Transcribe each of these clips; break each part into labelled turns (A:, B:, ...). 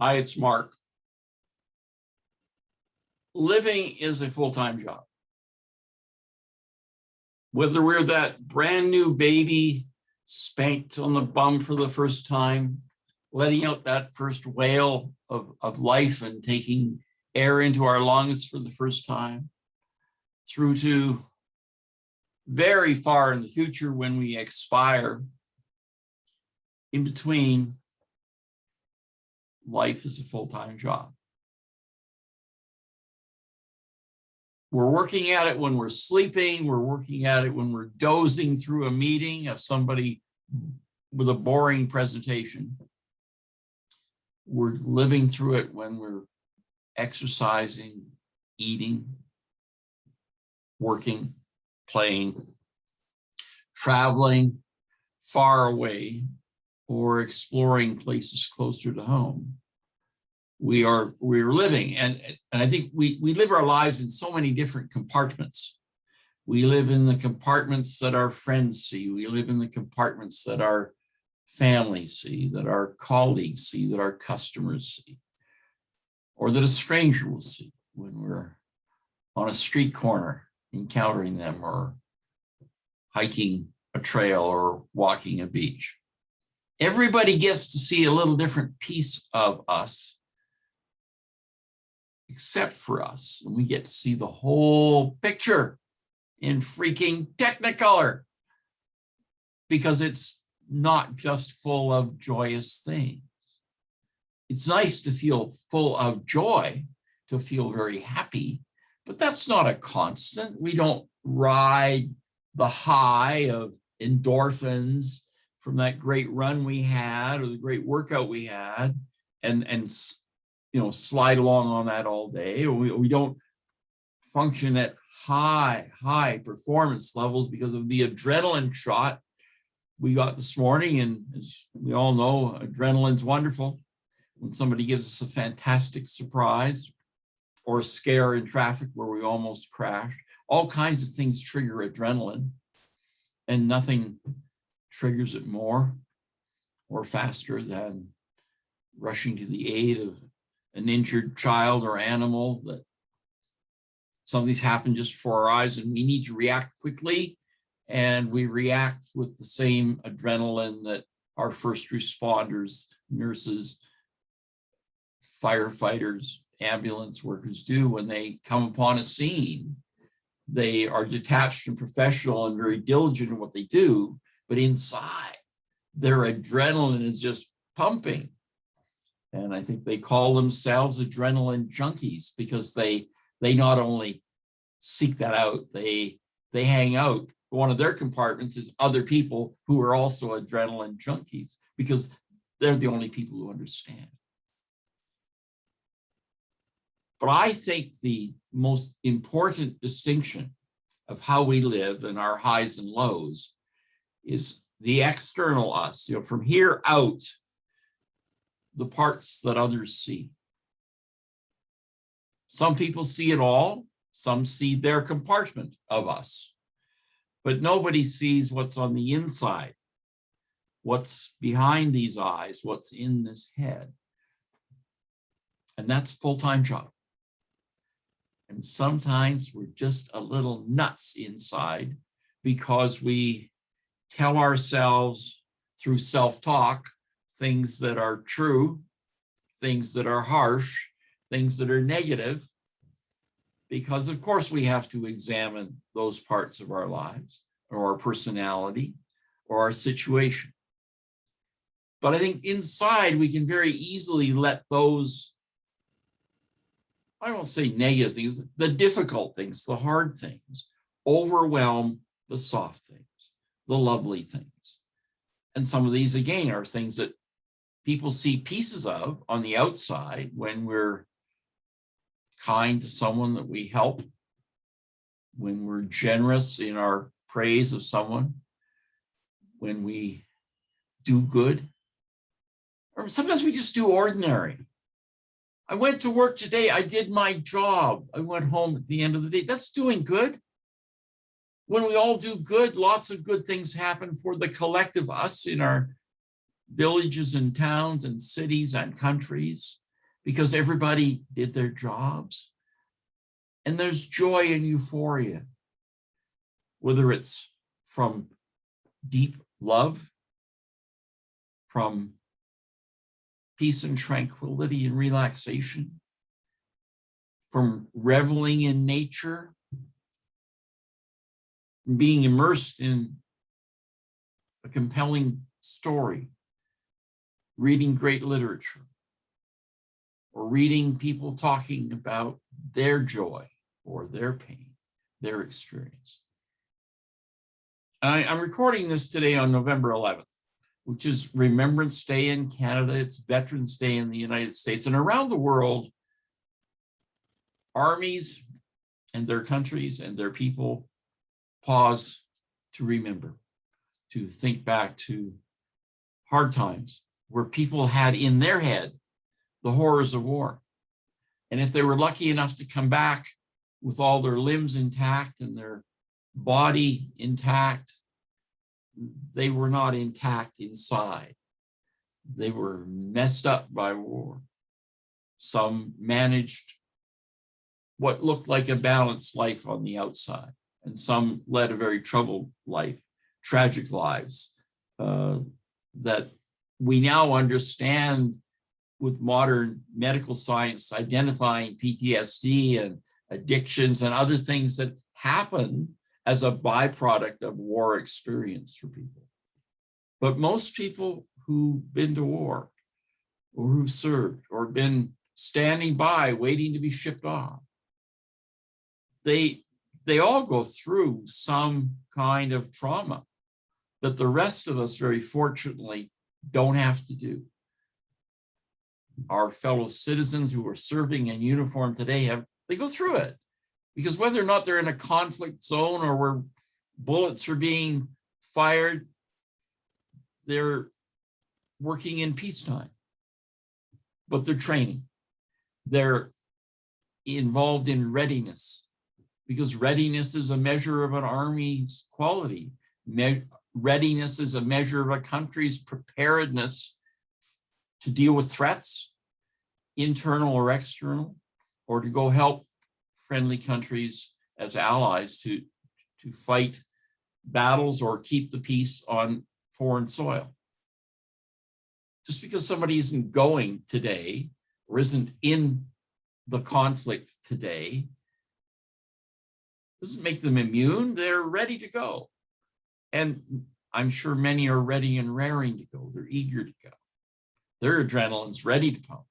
A: Hi, it's Mark. Living is a full-time job. Whether we're that brand new baby spanked on the bum for the first time, letting out that first wail of life and taking air into our lungs for the first time, through to very far in the future when we expire, in between, life is a full-time job. We're working at it when we're sleeping. We're working at it when we're dozing through a meeting of somebody with a boring presentation. We're living through it when we're exercising, eating, working, playing, traveling far away, or exploring places closer to home. We're living, and I think we live our lives in so many different compartments. We live in the compartments that our friends see. We live in the compartments that our families see, that our colleagues see, that our customers see, or that a stranger will see when we're on a street corner encountering them, or hiking a trail, or walking a beach. Everybody gets to see a little different piece of us, except for us. And we get to see the whole picture in freaking Technicolor, because it's not just full of joyous things. It's nice to feel full of joy, to feel very happy, but that's not a constant. We don't ride the high of endorphins from that great run we had, or the great workout we had, and slide along on that all day. We don't function at high performance levels because of the adrenaline shot we got this morning. And as we all know, adrenaline's wonderful. When somebody gives us a fantastic surprise, or a scare in traffic where we almost crashed, all kinds of things trigger adrenaline, and nothing triggers it more or faster than rushing to the aid of an injured child or animal, that something's happened just before our eyes and we need to react quickly. And we react with the same adrenaline that our first responders, nurses, firefighters, ambulance workers do when they come upon a scene. They are detached and professional and very diligent in what they do, but inside, their adrenaline is just pumping. And I think they call themselves adrenaline junkies, because they not only seek that out, they hang out. One of their compartments is other people who are also adrenaline junkies, because they're the only people who understand. But I think the most important distinction of how we live and our highs and lows is the external us, from here out, the parts that others see. Some people see it all, some see their compartment of us, but nobody sees what's on the inside, what's behind these eyes, what's in this head. And that's a full-time job. And sometimes we're just a little nuts inside, because we tell ourselves through self-talk things that are true, things that are harsh, things that are negative, because of course we have to examine those parts of our lives, or our personality, or our situation. But I think inside we can very easily let those, I won't say negative things, the difficult things, the hard things, overwhelm the soft things, the lovely things. And some of these, again, are things that people see pieces of on the outside when we're kind to someone that we help, when we're generous in our praise of someone, when we do good, or sometimes we just do ordinary. I went to work today, I did my job, I went home at the end of the day. That's doing good. When we all do good, lots of good things happen for the collective us in our villages and towns and cities and countries. because everybody did their jobs. And there's joy and euphoria, whether it's from deep love, from peace and tranquility and relaxation, from reveling in nature, from being immersed in a compelling story, reading great literature, or reading people talking about their joy or their pain, their experience. I'm recording this today on November 11th, which is Remembrance Day in Canada. It's Veterans Day in the United States. And around the world, armies and their countries and their people pause to remember, to think back to hard times where people had in their head the horrors of war. And if they were lucky enough to come back with all their limbs intact and their body intact, they were not intact inside. They were messed up by war. Some managed what looked like a balanced life on the outside, and some led a very troubled life, tragic lives that we now understand with modern medical science, identifying PTSD and addictions and other things that happen as a byproduct of war experience for people. But most people who've been to war or who served or been standing by waiting to be shipped off, they all go through some kind of trauma that the rest of us, very fortunately, don't have to do. Our fellow citizens who are serving in uniform today they go through it, because whether or not they're in a conflict zone or where bullets are being fired, they're working in peacetime, but they're training. They're involved in readiness, because readiness is a measure of an army's quality. Readiness is a measure of a country's preparedness to deal with threats, internal or external, or to go help friendly countries as allies to fight battles or keep the peace on foreign soil. Just because somebody isn't going today or isn't in the conflict today doesn't make them immune. They're ready to go. And I'm sure many are ready and raring to go. They're eager to go. Their adrenaline's ready to pump.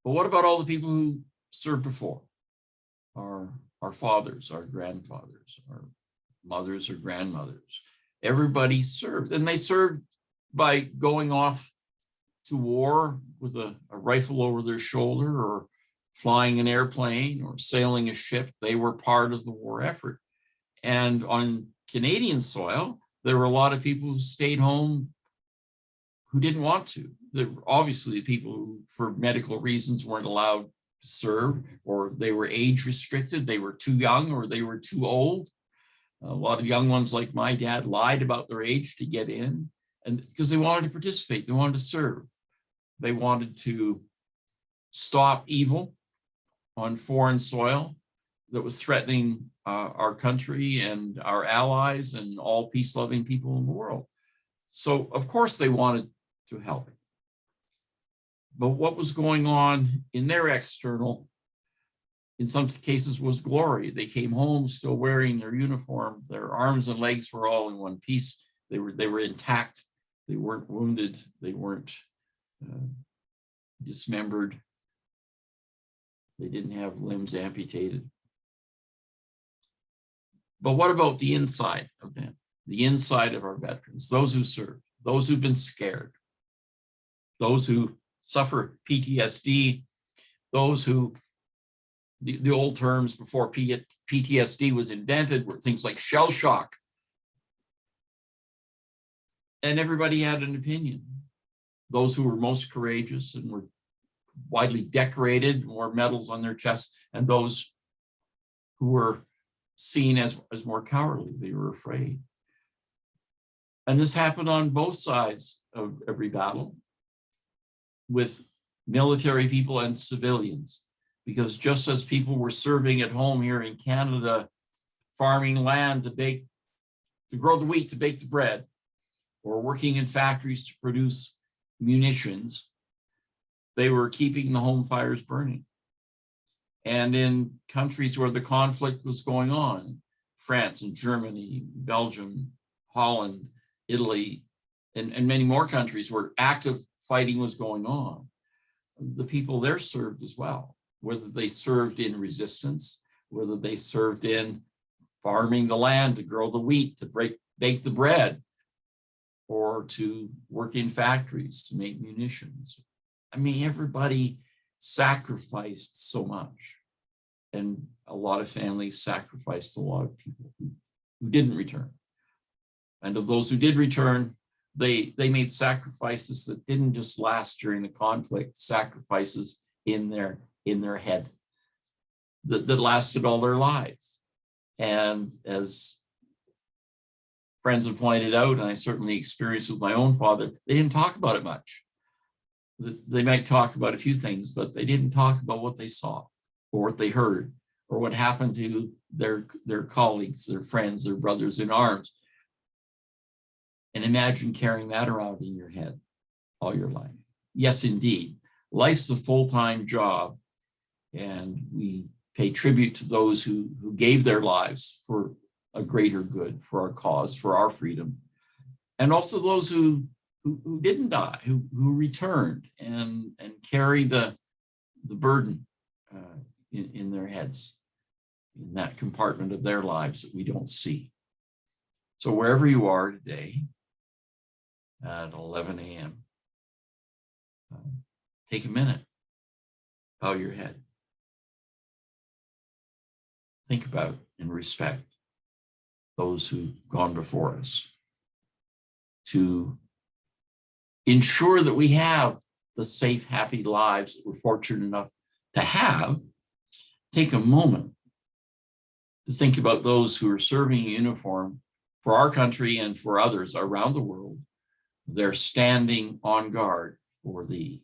A: But what about all the people who served before? Our fathers, our grandfathers, our mothers or grandmothers. Everybody served, and they served by going off to war with a rifle over their shoulder, or flying an airplane, or sailing a ship. They were part of the war effort. And on Canadian soil, there were a lot of people who stayed home who didn't want to. There were obviously people who, for medical reasons, weren't allowed to serve, or they were age restricted, they were too young, or they were too old. A lot of young ones like my dad lied about their age to get in, and because they wanted to participate, they wanted to serve. They wanted to stop evil on foreign soil that was threatening our country and our allies and all peace-loving people in the world. So of course they wanted to help. But what was going on in their external, in some cases, was glory. They came home still wearing their uniform. Their arms and legs were all in one piece. They were intact. They weren't wounded. They weren't dismembered. They didn't have limbs amputated. But what about the inside of them? The inside of our veterans, those who served, those who've been scared, those who suffer PTSD, those who, the old terms before PTSD was invented were things like shell shock. And everybody had an opinion. Those who were most courageous and were widely decorated, wore medals on their chests, and those who were seen as more cowardly. They were afraid. And this happened on both sides of every battle, with military people and civilians, because just as people were serving at home here in Canada, farming land to grow the wheat, to bake the bread, or working in factories to produce munitions, they were keeping the home fires burning. And in countries where the conflict was going on, France and Germany, Belgium, Holland, Italy, and many more countries where active fighting was going on, the people there served as well, whether they served in resistance, whether they served in farming the land to grow the wheat, to bake the bread, or to work in factories to make munitions. I mean, everybody sacrificed so much. And a lot of families sacrificed a lot of people who didn't return. And of those who did return, they made sacrifices that didn't just last during the conflict, sacrifices in their head that lasted all their lives. And as friends have pointed out, and I certainly experienced with my own father, they didn't talk about it much. They might talk about a few things, but they didn't talk about what they saw or what they heard or what happened to their colleagues, their friends, their brothers in arms. And imagine carrying that around in your head all your life. Yes, indeed. Life's a full-time job, and we pay tribute to those who gave their lives for a greater good, for our cause, for our freedom, and also those who didn't die, who returned and carry the burden in their heads, in that compartment of their lives that we don't see. So wherever you are today at 11 a.m., take a minute, bow your head. Think about and respect those who've gone before us, to ensure that we have the safe, happy lives that we're fortunate enough to have. Take a moment to think about those who are serving in uniform for our country and for others around the world. They're standing on guard for thee.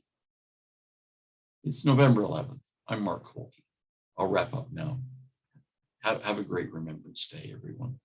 A: It's November 11th. I'm Mark Kolke. I'll wrap up now. Have a great Remembrance Day, everyone.